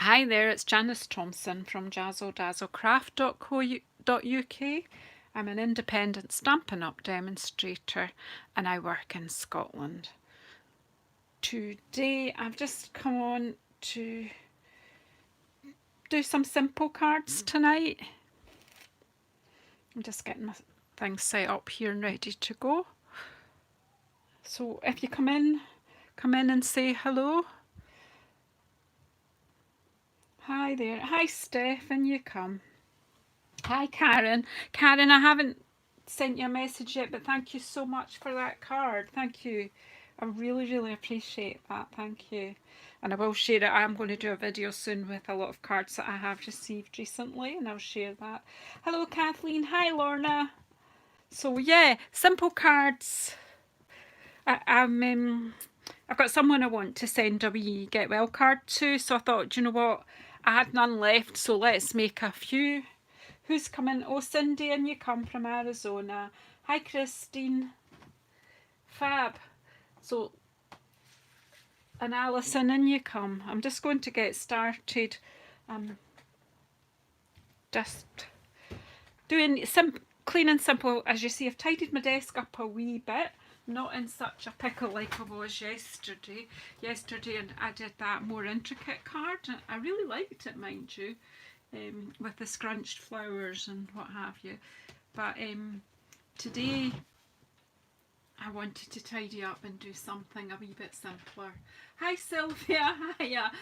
Hi there, it's Janice Thompson from jazzledazzlecraft.co.uk. I'm an independent Stampin' Up! Demonstrator and I work in Scotland. Today I've just come on to do some simple cards tonight. I'm just getting my things set up here and ready to go. So if you come in and say hello. Hi there. Hi Steph, and you come. Hi Karen. Karen, I haven't sent you a message yet, but thank you so much for that card. Thank you. I really, really appreciate that. Thank you. And I will share it. I am going to do a video soon with a lot of cards that I have received recently, and I'll share that. Hello Kathleen. Hi Lorna. So yeah, simple cards. I've got someone I want to send a wee get well card to, so I thought, do you know what? I had none left, so let's make a few. Who's coming? Oh, Cindy, and you come from Arizona. Hi, Christine. Fab. So, and Alison, and you come. I'm just going to get started. Just doing clean and simple. As you see, I've tidied my desk up a wee bit. Not in such a pickle like I was yesterday. And I did that more intricate card. I really liked it, mind you, with the scrunched flowers and what have you. But today I wanted to tidy up and do something a wee bit simpler. Hi Sylvia, hiya.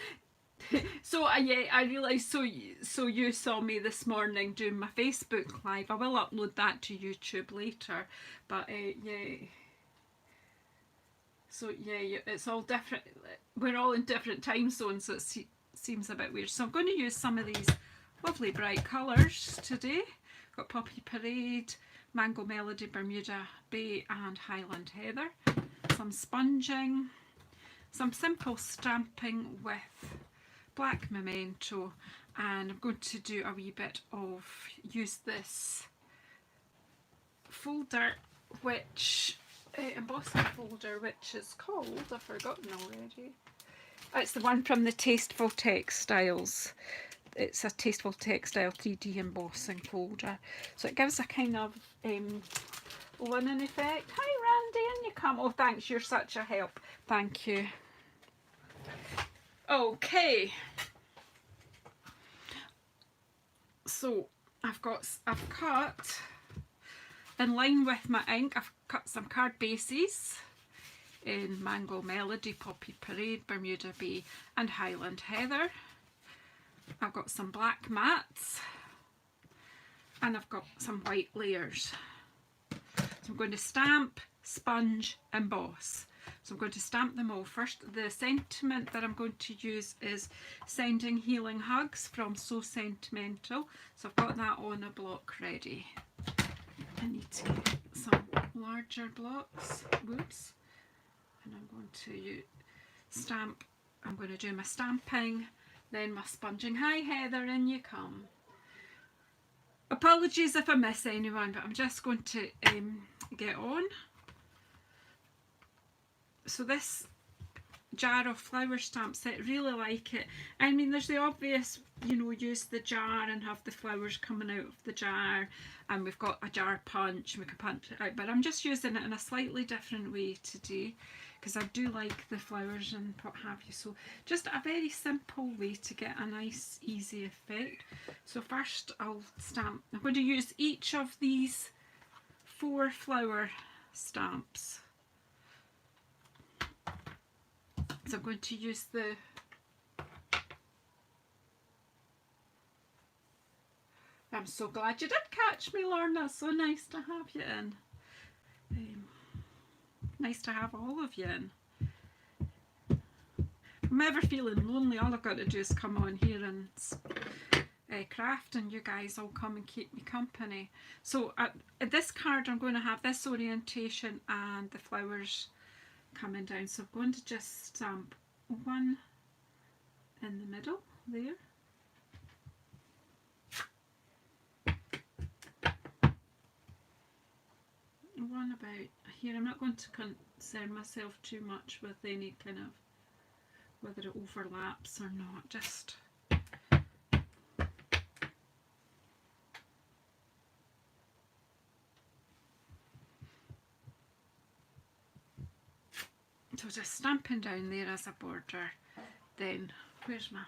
So yeah, I realised so you saw me this morning doing my Facebook live. I will upload that to YouTube later, but yeah. So yeah, it's all different. We're all in different time zones, so it seems a bit weird. So I'm going to use some of these lovely bright colours today. Got Poppy Parade, Mango Melody, Bermuda Bay and Highland Heather. Some sponging, some simple stamping with black memento, and I'm going to do a wee bit of use this folder, which embossing folder, which is called, I've forgotten already. It's the one from the Tasteful Textiles. It's a Tasteful Textile 3D embossing folder. So it gives a kind of linen effect. Hi Randy, and you come. Oh thanks, you're such a help. Thank you. Okay. So I've cut in line with my ink, I've cut some card bases in Mango Melody, Poppy Parade, Bermuda Bay and Highland Heather. I've got some black mats and I've got some white layers. So I'm going to stamp, sponge, emboss. So I'm going to stamp them all. First, the sentiment that I'm going to use is Sending Healing Hugs from So Sentimental. So I've got that on a block ready. I need to get some larger blocks. Whoops. And I'm going to stamp. I'm going to do my stamping, then my sponging. Hi Heather, in you come. Apologies if I miss anyone, but I'm just going to get on. So this jar of flower stamps, I really like it. I mean, there's the obvious, you know, use the jar and have the flowers coming out of the jar, and we've got a jar punch, we can punch it out, but I'm just using it in a slightly different way today because I do like the flowers and what have you. So just a very simple way to get a nice easy effect. So first I'll stamp. I'm going to use each of these 4 flower stamps. So I'm going to use the I'm so glad you did catch me, Lorna. So nice to have you in. Nice to have all of you in. If I'm ever feeling lonely, all I've got to do is come on here and craft, and you guys all come and keep me company. So at this card, I'm going to have this orientation and the flowers coming down. So I'm going to just stamp one in the middle there. One about here. I'm not going to concern myself too much with any kind of whether it overlaps or not. Just So just stamping down there as a border. Then, where's my...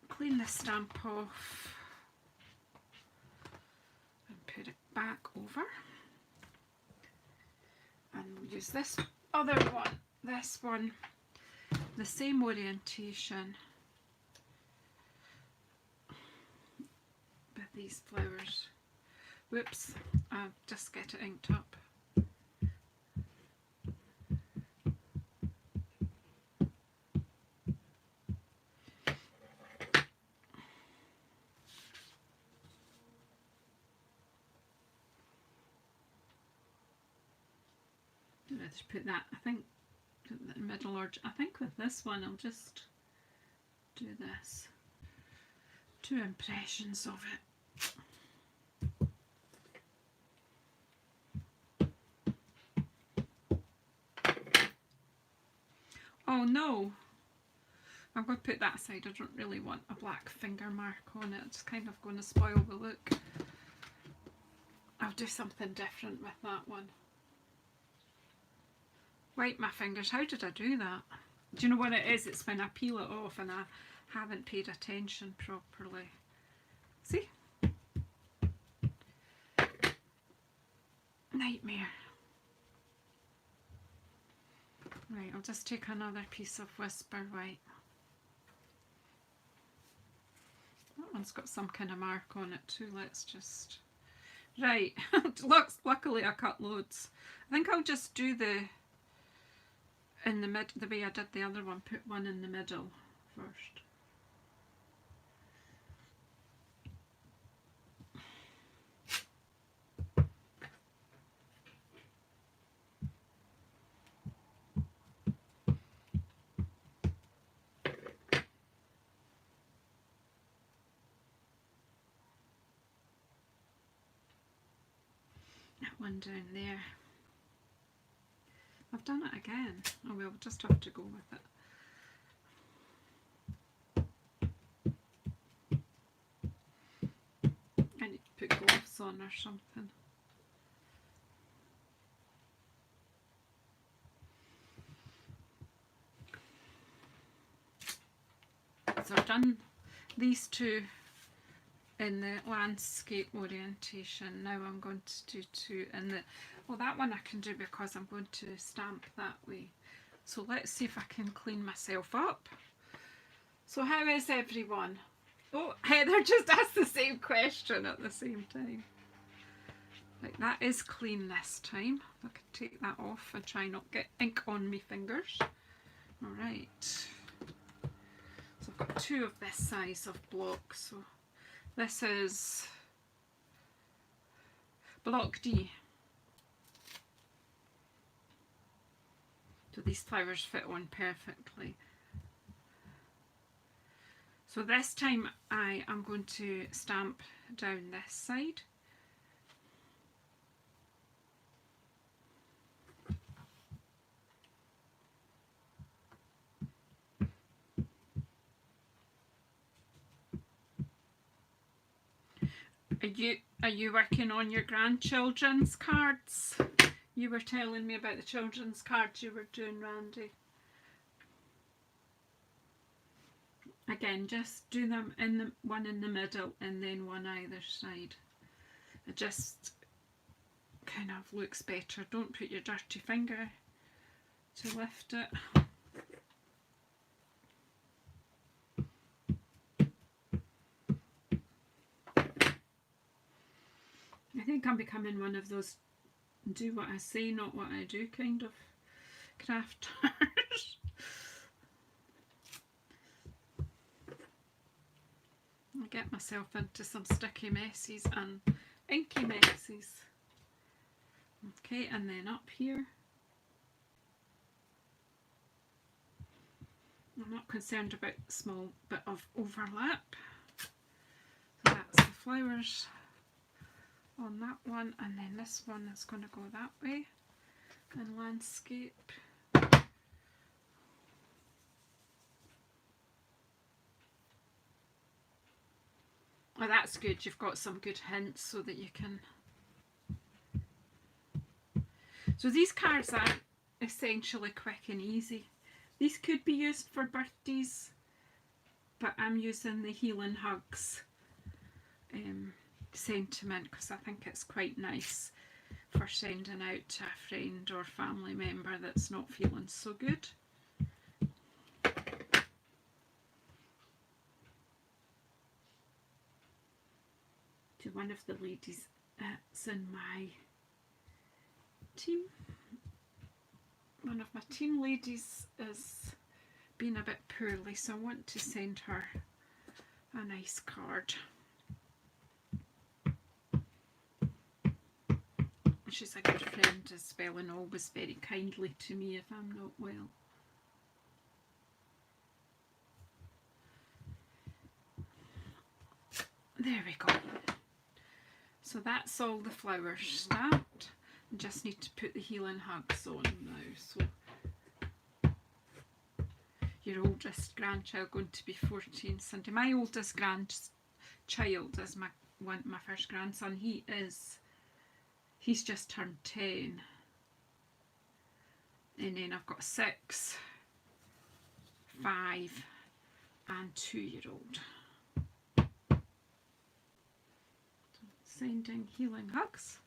Clean the stamp off and put it back over. And we'll use this other one, this one, the same orientation with these flowers. Whoops, I'll just get it inked up. Let's put that, I think, in the middle, or I think with this one I'll just do this. 2 impressions of it. Oh no! I'm going to put that aside. I don't really want a black finger mark on it. It's kind of going to spoil the look. I'll do something different with that one. Wipe my fingers. How did I do that? Do you know what it is? It's when I peel it off and I haven't paid attention properly. See? Nightmare. Right, I'll just take another piece of Whisper White. That one's got some kind of mark on it too. Let's just... Right, luckily I cut loads. I think I'll just do the way I did the other one, put one in the middle first. That one down there. I've done it again. Oh, we'll just have to go with it. I need to put gloves on or something. So I've done these two in the landscape orientation. Now I'm going to do 2 in the... Well, that one I can do because I'm going to stamp that way. So let's see if I can clean myself up. So how is everyone? Oh, Heather just asked the same question at the same time. Right, that is clean this time. I can take that off and try not get ink on my fingers. Alright. So I've got 2 of this size of blocks. So this is block D. So these flowers fit on perfectly. So this time I am going to stamp down this side. Are you working on your grandchildren's cards? You were telling me about the children's cards you were doing, Randy. Again, just do them in the one in the middle and then one either side. It just kind of looks better. Don't put your dirty finger to lift it. I think I'm becoming one of those do what I say, not what I do kind of crafters. I get myself into some sticky messes and inky messes. Okay, and then up here, I'm not concerned about a small bit of overlap. So that's the flowers on that one, and then this one is going to go that way, and landscape. Oh, that's good. You've got some good hints so that you can... So these cards are essentially quick and easy. These could be used for birthdays, but I'm using the Healing Hugs sentiment because I think it's quite nice for sending out to a friend or family member that's not feeling so good. To one of the ladies that's in my team. One of my team ladies is being a bit poorly, so I want to send her a nice card. She's a good friend as well and always very kindly to me if I'm not well. There we go. So that's all the flowers stamped. I just need to put the Healing Hugs on now. So your oldest grandchild going to be 14 Sunday. My oldest grandchild is my first grandson. He's just turned 10. And then I've got 6, 5 and 2-year-old. Sending Healing Hugs.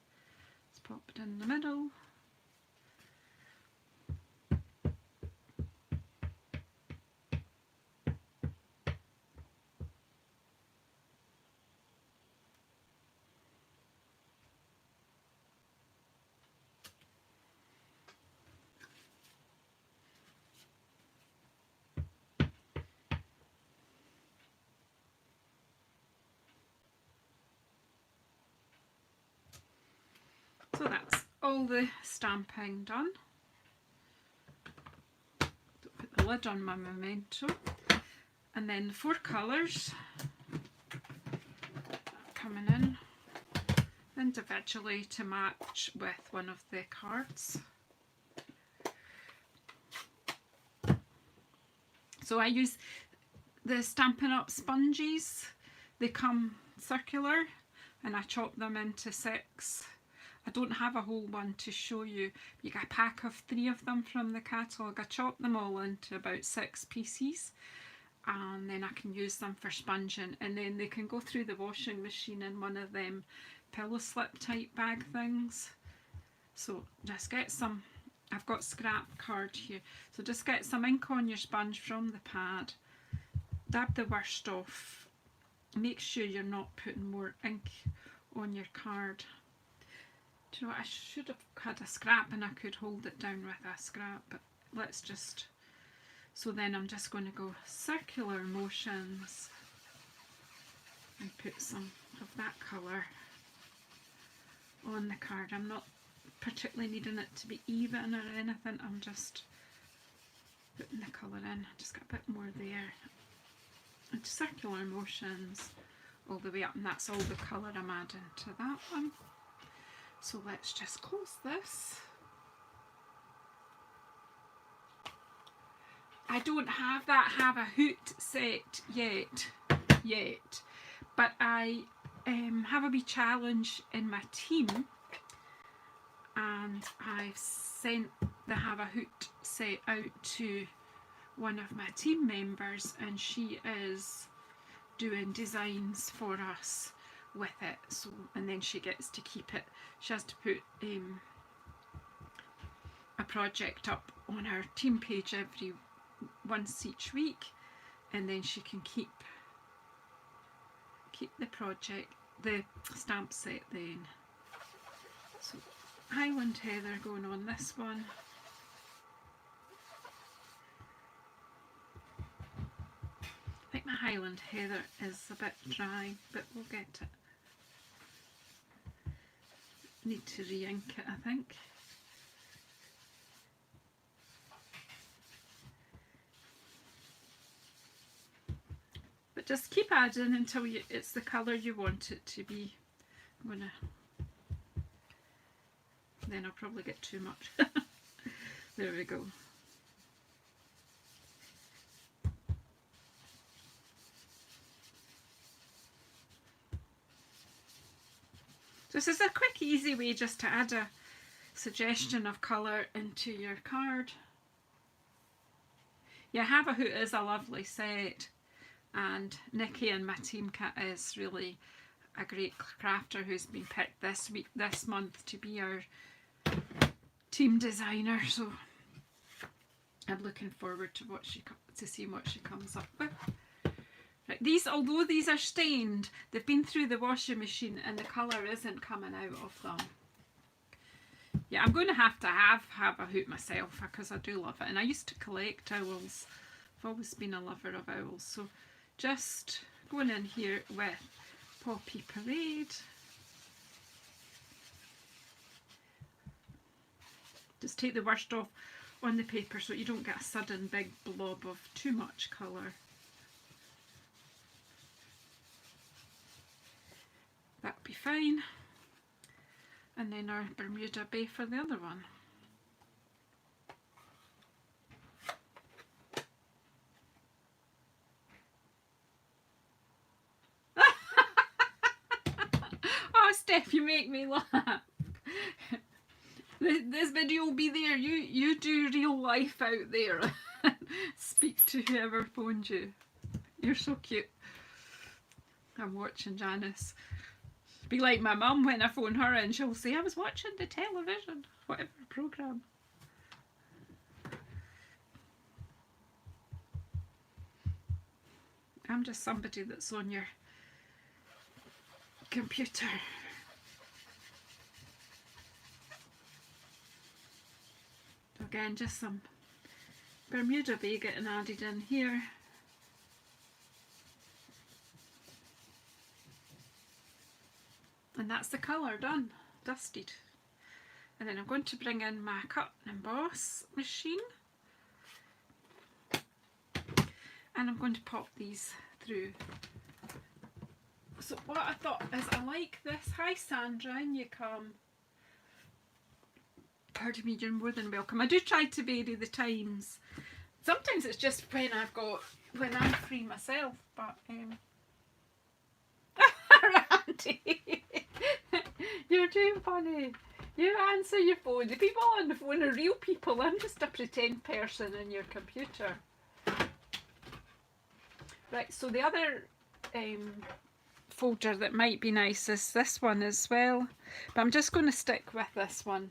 Let's pop it in the middle. So that's all the stamping done. Put the lid on my memento. And then the 4 colours coming in individually to match with one of the cards. So I use the Stampin' Up! Sponges. They come circular and I chop them into 6. I don't have a whole one to show you. You get a pack of 3 of them from the catalogue. I chop them all into about 6 pieces and then I can use them for sponging, and then they can go through the washing machine in one of them pillow slip type bag things. So just get some, I've got scrap card here, so just get some ink on your sponge from the pad, dab the worst off, make sure you're not putting more ink on your card. Do you know what, I should have had a scrap and I could hold it down with a scrap, but let's just, so then I'm just going to go circular motions and put some of that colour on the card. I'm not particularly needing it to be even or anything, I'm just putting the colour in. Just got a bit more there. And circular motions all the way up, and that's all the colour I'm adding to that one. So let's just close this. I don't have a hoot set yet, but I have a wee challenge in my team, and I've sent the Have a Hoot set out to one of my team members, and she is doing designs for us with it, so, and then she gets to keep it. She has to put a project up on her team page once each week, and then she can keep the project, the stamp set then. So Highland Heather going on this one. I think my Highland Heather is a bit dry, but we'll get it. Need to re-ink it, I think. But just keep adding until it's the colour you want it to be. I'm gonna, then I'll probably get too much. There we go. So this is a quick, easy way just to add a suggestion of colour into your card. Yeah, Have a Hoot is a lovely set, and Nikki and my team is really a great crafter who's been picked this month to be our team designer, so I'm looking forward to seeing what she comes up with. Right, although these are stained, they've been through the washing machine and the colour isn't coming out of them. Yeah, I'm going to have a Hoot myself because I do love it, and I used to collect owls. I've always been a lover of owls, so just going in here with Poppy Parade. Just take the worst off on the paper so you don't get a sudden big blob of too much colour. That'll be fine. And then our Bermuda Bay for the other one. Oh, Steph, you make me laugh. This video will be there. You do real life out there. Speak to whoever phoned you. You're so cute. I'm watching Janice. Be like my mum when I phone her and she'll say, I was watching the television, whatever programme. I'm just somebody that's on your computer. Again, just some Bermuda Bay getting added in here. And that's the colour done, dusted. And then I'm going to bring in my cut and emboss machine. And I'm going to pop these through. So what I thought is I like this. Hi Sandra, in you come. Pardon me, you're more than welcome. I do try to vary the times. Sometimes it's just when I'm free myself, but Randy, you're too funny. You answer your phone. The people on the phone are real people. I'm just a pretend person in your computer. Right, so the other folder that might be nice is this one as well, but I'm just going to stick with this one.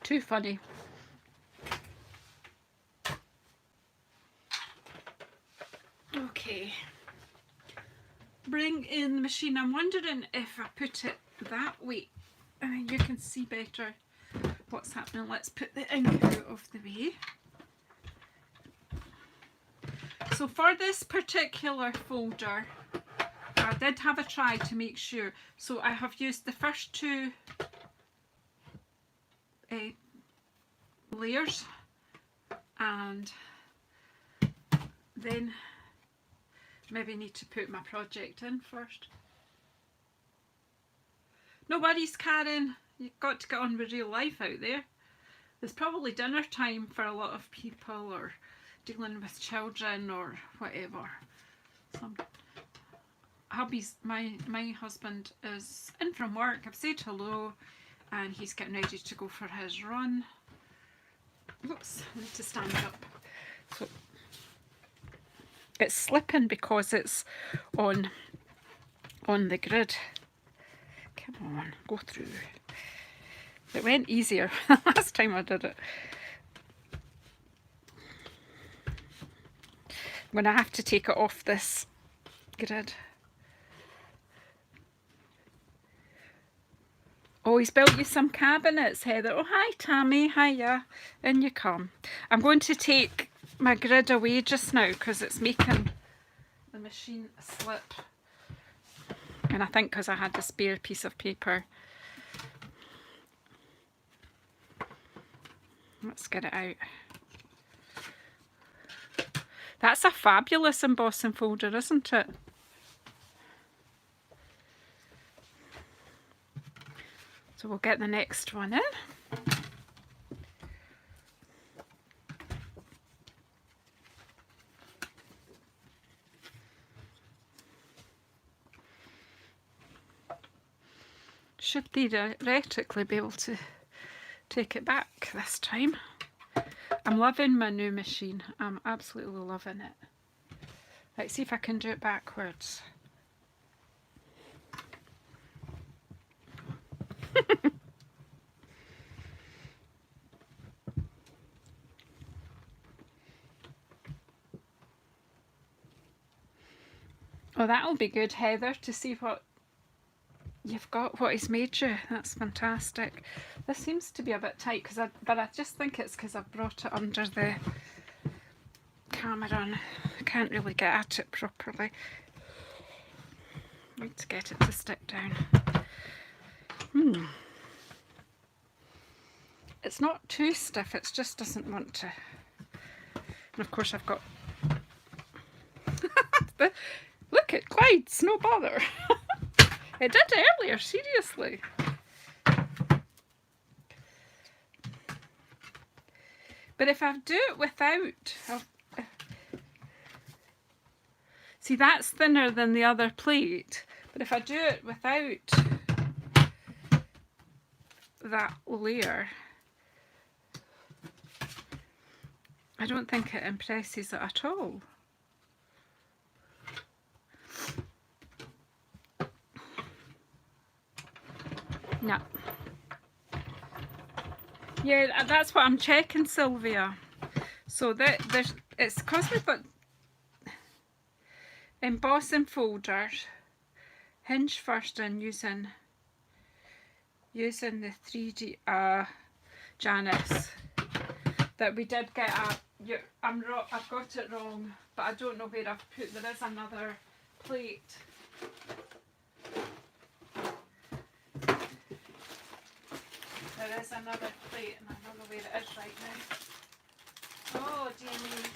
Too funny. Okay. Bring in the machine. I'm wondering if I put it that way. You can see better what's happening. Let's put the ink out of the way. So for this particular folder, I did have a try to make sure. So I have used the first two layers, and then maybe need to put my project in first. No worries, Karen. You've got to get on with real life out there. It's probably dinner time for a lot of people, or dealing with children or whatever. Some hubby's my husband is in from work. I've said hello and he's getting ready to go for his run. Oops, I need to stand up. So it's slipping because it's on the grid. Come on, go through. It went easier last time I did it. I'm going to have to take it off this grid. Oh, he's built you some cabinets, Heather. Oh, hi, Tammy. Hiya. In you come. I'm going to take my grid away just now because it's making the machine slip. And I think because I had the spare piece of paper. Let's get it out. That's a fabulous embossing folder, isn't it? So we'll get the next one in. should theoretically be able to take it back this time. I'm loving my new machine. I'm absolutely loving it. Let's see if I can do it backwards. Oh, that'll be good, Heather, to see what you've got, what he's made you. That's fantastic. This seems to be a bit tight, but I just think it's because I've brought it under the camera and I can't really get at it properly. Need to get it to stick down. It's not too stiff, it just doesn't want to. And of course I've got... Look, it glides, no bother. It did earlier, seriously. But if I do it without... See, that's thinner than the other plate. But if I do it without that layer, I don't think it impresses it at all. No. Yeah, that's what I'm checking, Sylvia. So it's because we've got embossing folders, hinge first and using the 3D Janice, that we did get I've got it wrong, but I don't know where I've put. There is another plate. There is another plate and I don't know where it is right now. Oh, Jamie.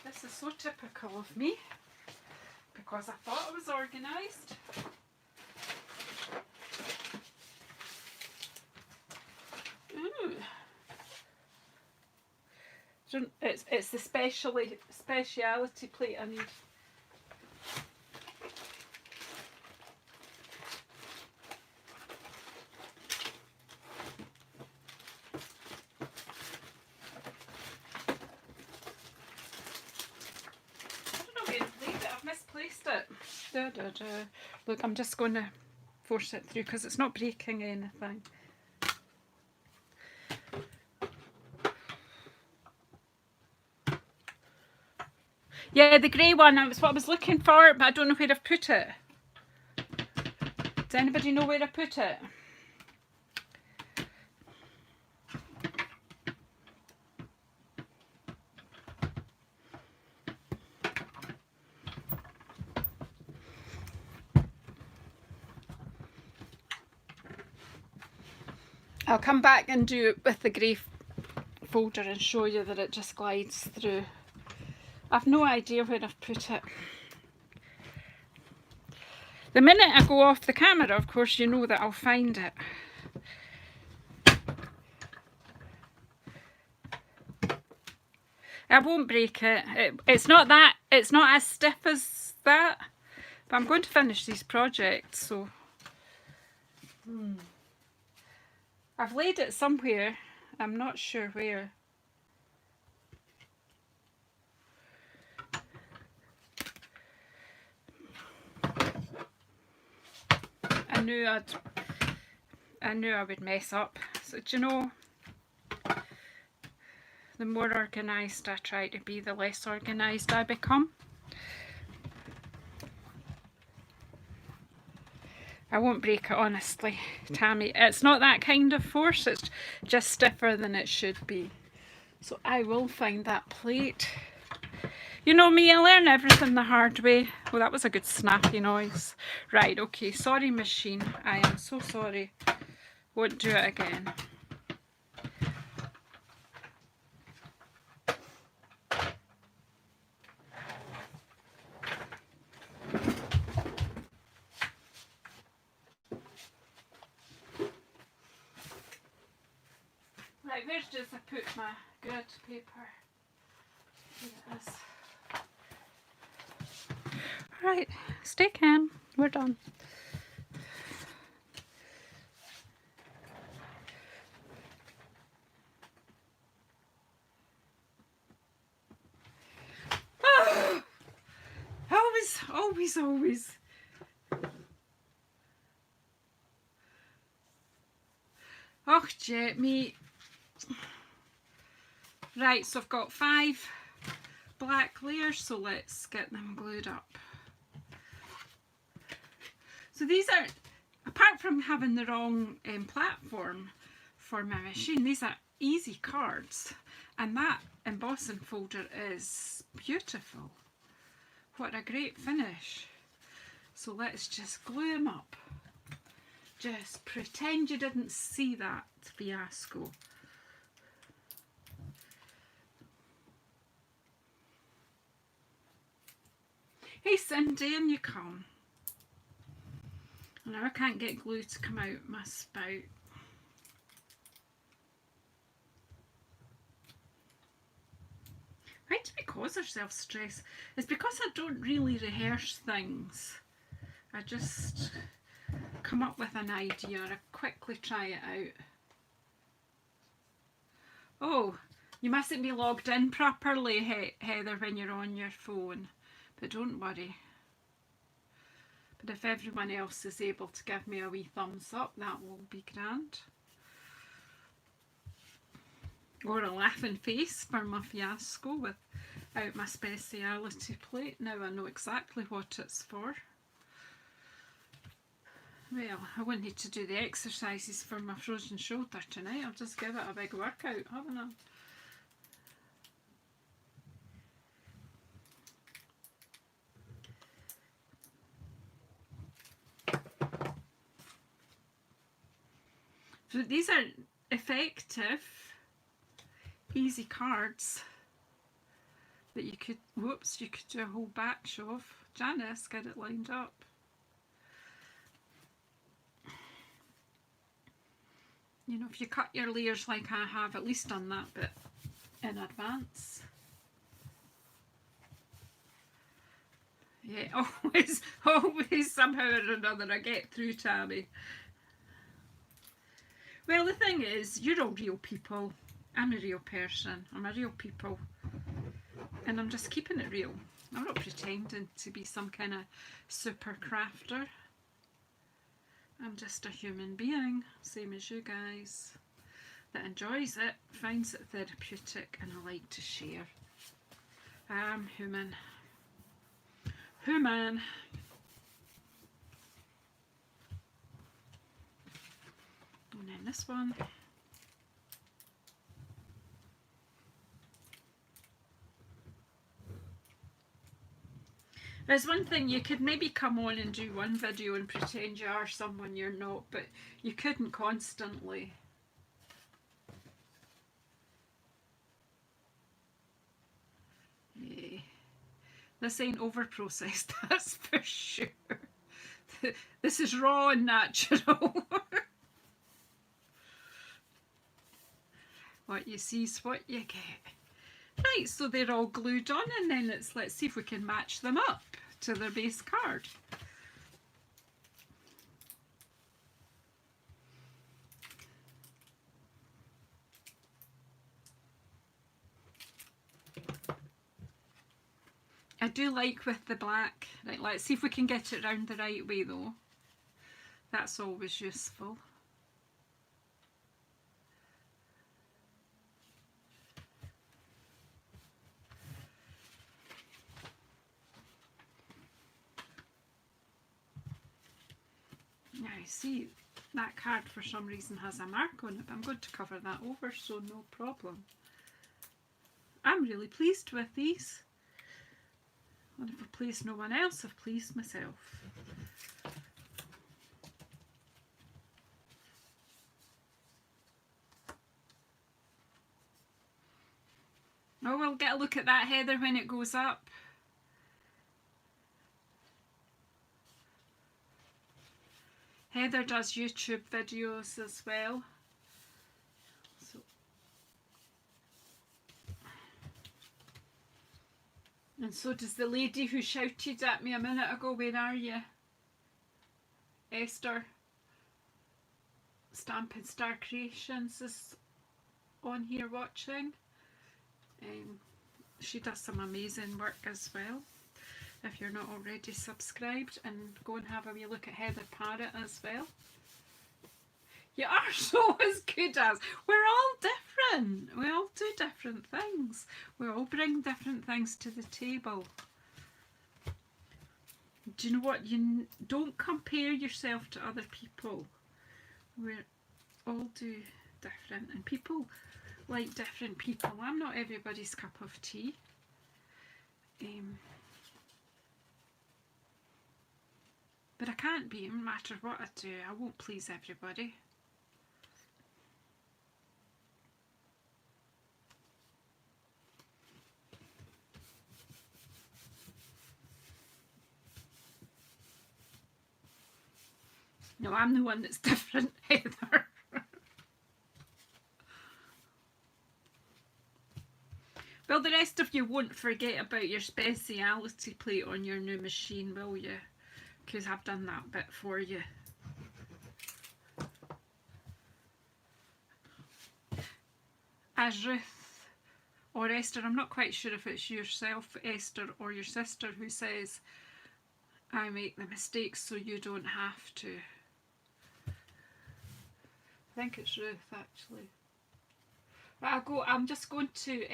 This is so typical of me, because I thought it was organised. Ooh. It's the speciality plate I need. Look, I'm just going to force it through because it's not breaking anything. Yeah, the grey one, that's what I was looking for, but I don't know where I've put it. Does anybody know where I put it? I'll come back and do it with the grey folder and show you that it just glides through. I've no idea where I've put it. The minute I go off the camera, of course, you know that I'll find it. I won't break it. It's not as stiff as that, but I'm going to finish these projects, so I've laid it somewhere. I'm not sure where. I knew I would mess up. So do you know, the more organised I try to be, the less organised I become. I won't break it, honestly, Tammy. It's not that kind of force, it's just stiffer than it should be. So I will find that plate. You know me, I learn everything the hard way. Oh, that was a good snappy noise. Right, okay, sorry machine. I am so sorry. Won't do it again. Right, where's just I put my grid paper? Here it is. Right, stay calm. We're done. Always. Oh, jet me. Right, so I've got 5 black layers, so let's get them glued up. So these are, apart from having the wrong platform for my machine, these are easy cards, and that embossing folder is beautiful. What a great finish. So let's just glue them up. Just pretend you didn't see that fiasco. Hey Cindy, in you come. Now I can't get glue to come out my spout. Why do we cause ourselves stress? It's because I don't really rehearse things. I just come up with an idea, I quickly try it out. Oh, you mustn't be logged in properly, Heather, when you're on your phone. But don't worry. But if everyone else is able to give me a wee thumbs up, that will be grand. Or a laughing face for my fiasco without my speciality plate. Now I know exactly what it's for. Well, I won't need to do the exercises for my frozen shoulder tonight. I'll just give it a big workout, haven't I? So these are effective, easy cards that you could, whoops, you could do a whole batch of. Janice, get it lined up. You know, if you cut your layers like I have, at least done that bit in advance. Yeah, always somehow or another I get through, Tammy. Well, the thing is, you're all real people. I'm a real person. I'm a real people. And I'm just keeping it real. I'm not pretending to be some kind of super crafter. I'm just a human being, same as you guys, that enjoys it, finds it therapeutic, and I like to share. I'm human. Human. And then this one. There's one thing, you could maybe come on and do one video and pretend you are someone you're not, but you couldn't constantly. Yeah. This ain't over processed, that's for sure. This is raw and natural. What you see is what you get. Right, so they're all glued on, and then let's see if we can match them up to their base card. I do like with the black. Right, let's see if we can get it round the right way though. That's always useful. Now see, that card for some reason has a mark on it, but I'm going to cover that over, so no problem. I'm really pleased with these. And if I've pleased no one else, I've pleased myself. Oh, we'll get a look at that, Heather, when it goes up. Heather does YouTube videos as well. So And so does the lady who shouted at me a minute ago. Where are you? Esther Stampin' Star Creations is on here watching. She does some amazing work as well. If you're not already subscribed, and go and have a wee look at Heather Parrott as well. You are so as good as. We're all different. We all do different things. We all bring different things to the table. Do you know what? You don't compare yourself to other people. We all do different, and people like different people. I'm not everybody's cup of tea. But I can't be, no matter what I do. I won't please everybody. No, I'm the one that's different, Heather. Well, the rest of you won't forget about your speciality plate on your new machine, will you? Because I've done that bit for you. As Ruth or Esther, I'm not quite sure if it's yourself, Esther, or your sister who says, I make the mistakes so you don't have to. I think it's Ruth, actually. Right, I'm just going to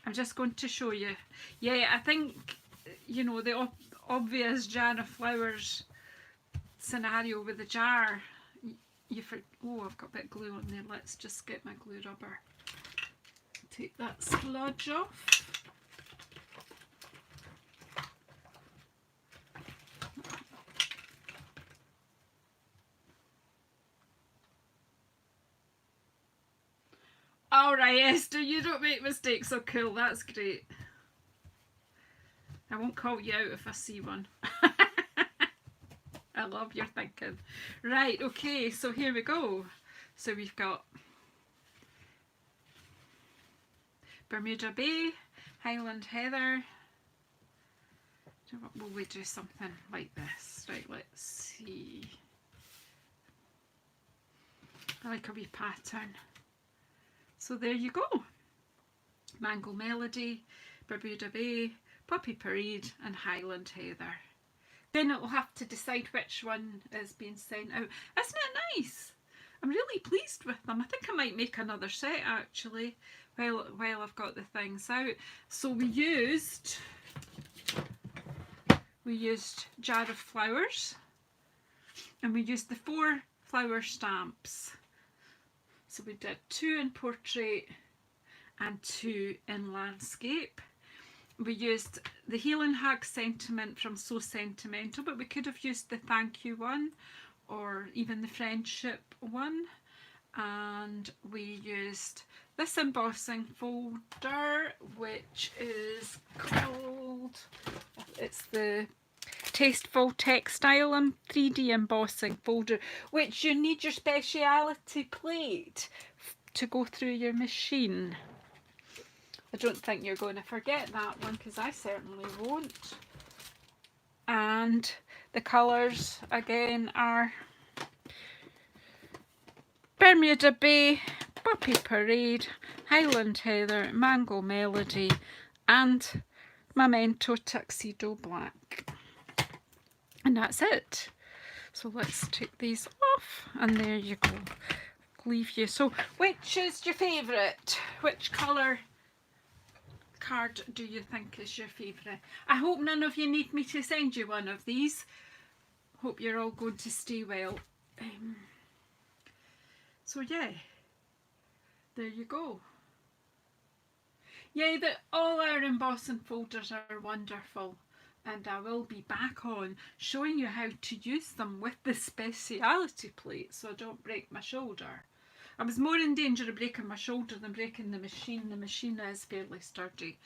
I'm just going to show you. Yeah, I think, you know, the obvious jar of flowers scenario with the jar. Oh, I've got a bit of glue on there. Let's just get my glue rubber. Take that splodge off. Alright, Esther, you don't make mistakes. So cool, that's great. I won't call you out if I see one. I love your thinking. Right, okay, so here we go. So we've got Bermuda Bay, Highland Heather. Will we do something like this? Right, let's see. I like a wee pattern. So there you go. Mango Melody, Bermuda Bay, Poppy Parade and Highland Heather. Then it'll have to decide which one is being sent out. Isn't it nice? I'm really pleased with them. I think I might make another set actually while I've got the things out. So we used Jar of Flowers, and we used the 4 flower stamps. So we did 2 in portrait and 2 in landscape. We used the Healing Hug Sentiment from So Sentimental, but we could have used the Thank You one or even the Friendship one. And we used this embossing folder, which is called, it's the Tasteful Textile and 3D embossing folder, which you need your speciality plate to go through your machine. I don't think you're going to forget that one, because I certainly won't. And the colours again are Bermuda Bay, Poppy Parade, Highland Heather, Mango Melody and Memento Tuxedo Black. And that's it. So let's take these off, and there you go. Leave you. So which is your favourite? Which colour card do you think is your favourite? I hope none of you need me to send you one of these. Hope you're all going to stay well. So yeah, there you go. Yeah, all our embossing folders are wonderful, and I will be back on showing you how to use them with the speciality plate so I don't break my shoulder. I was more in danger of breaking my shoulder than breaking the machine. The machine is fairly sturdy.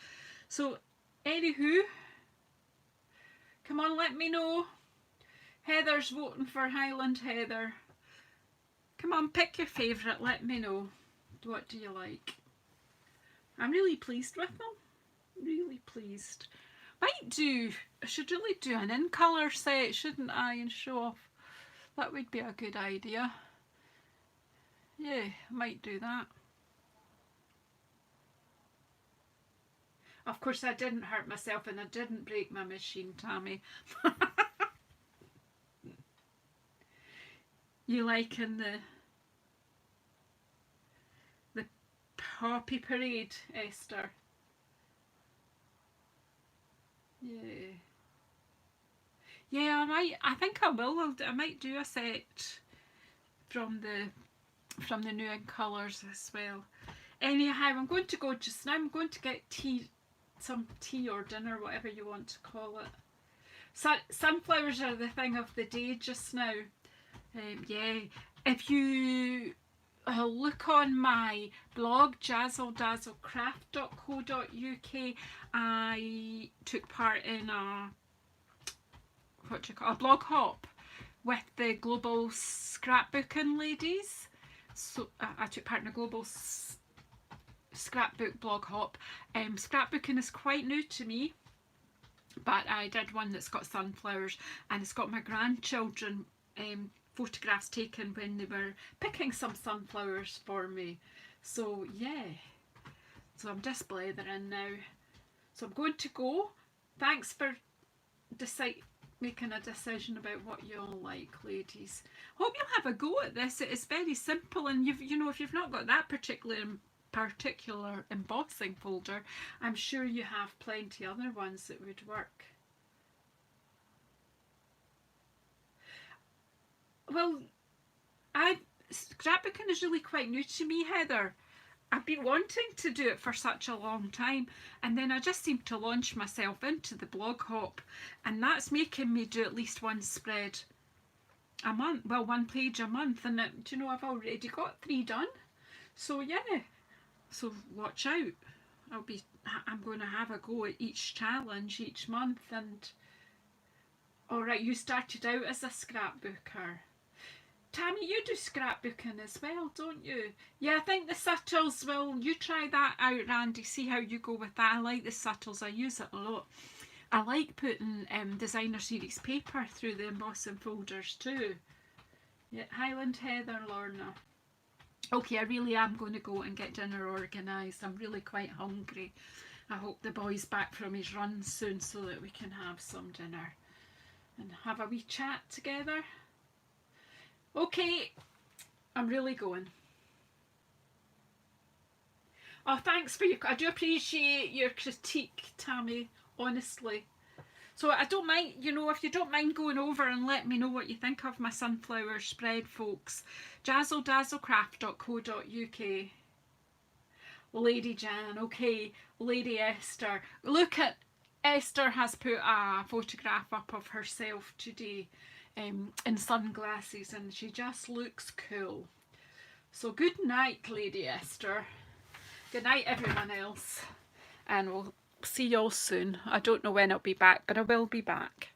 So anywho, come on, let me know. Heather's voting for Highland Heather. Come on, pick your favourite, let me know. What do you like? I'm really pleased with them. Really pleased. Might do, I should really do an in colour set, shouldn't I, and show off. That would be a good idea. Yeah, I might do that. Of course, I didn't hurt myself and I didn't break my machine, Tammy. You liking the Poppy Parade, Esther? Yeah. Yeah, I think I will. I might do a set from the new in colours as well. Anyhow, I'm going to go just now. I'm going to get tea, some tea or dinner, whatever you want to call it. Sunflowers are the thing of the day just now. Yeah, if you look on my blog, jazzledazzlecraft.co.uk, I took part in a blog hop with the Global Scrapbooking ladies. So I took part in a global scrapbook blog hop. Scrapbooking is quite new to me, but I did one that's got sunflowers and it's got my grandchildren photographs taken when they were picking some sunflowers for me. So yeah, so I'm just blathering now. So I'm going to go. Thanks for making a decision about what you all like, ladies. Hope you'll have a go at this. It is very simple, and you know, if you've not got that particular embossing folder, I'm sure you have plenty other ones that would work. Well, scrapbooking is really quite new to me, Heather. I've been wanting to do it for such a long time, and then I just seemed to launch myself into the blog hop, and that's making me do at least one spread a month, well, one page a month, and do you know, I've already got 3 done. So yeah, so watch out. I'm going to have a go at each challenge each month. And alright, you started out as a scrapbooker. Tammy, you do scrapbooking as well, don't you? Yeah, I think the Subtles, well, you try that out, Randy, see how you go with that. I like the Subtles, I use it a lot. I like putting designer series paper through the embossing folders too. Yeah, Highland Heather, Lorna. Okay, I really am going to go and get dinner organised. I'm really quite hungry. I hope the boy's back from his run soon so that we can have some dinner and have a wee chat together. Okay, I'm really going. Oh, thanks for I do appreciate your critique, Tammy, honestly. So I don't mind, you know, if you don't mind going over and let me know what you think of my sunflower spread, folks. jazzledazzlecraft.co.uk. Lady Jan, okay. Lady Esther. Look at, Esther has put a photograph up of herself today in sunglasses, and she just looks cool. So good night, Lady Esther. Good night, everyone else. And we'll see you all soon. I don't know when I'll be back, but I will be back.